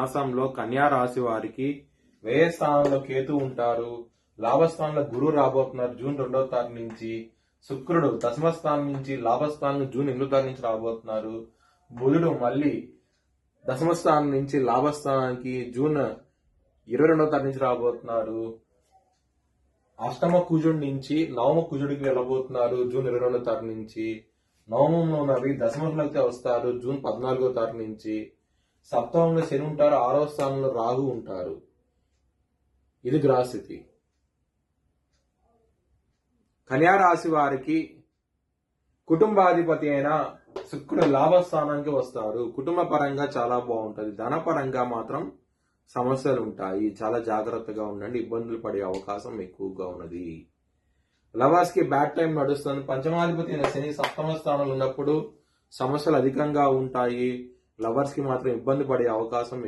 మాసంలో కన్యా రాశి వారికి వ్యయ స్థానంలో కేతు ఉంటారు. లాభస్థానంలో గురువు రాబోతున్నారు జూన్ 2వ తారీఖు నుంచి. శుక్రుడు దశమ స్థానం నుంచి లాభస్థానం జూన్ 8వ తారీఖు నుంచి రాబోతున్నారు. బుధుడు మళ్ళీ దశమ స్థానం నుంచి లాభస్థానానికి జూన్ 22వ తారీఖు నుంచి రాబోతున్నారు. అష్టమ కుజుడి నుంచి నవమ కుజుడికి వెళ్ళబోతున్నారు జూన్ 22వ తారీఖు నుంచి. నవమంలో ఉన్నవి దశమంలోకి వస్తారు జూన్ 14వ తారీఖు నుంచి. సప్తమంలో శని ఉంటారు, 6వ స్థానంలో రాహు ఉంటారు. ఇది గ్రహస్థితి. కన్యా రాశి వారికి కుటుంబాధిపతి అయిన శుక్రుడు లాభస్థానానికి వస్తారు. కుటుంబ పరంగా చాలా బాగుంటది. ధనపరంగా మాత్రం సమస్యలు ఉంటాయి. చాలా జాగ్రత్తగా ఉండండి. ఇబ్బందులు పడే అవకాశం ఎక్కువగా ఉన్నది. లవర్స్ కి బ్యాడ్ టైం నడుస్తుంది. పంచమాధిపతి అయిన శని సప్తమ స్థానంలో ఉన్నప్పుడు సమస్యలు అధికంగా ఉంటాయి. లవర్స్ కి మాత్రం ఇబ్బంది పడే అవకాశం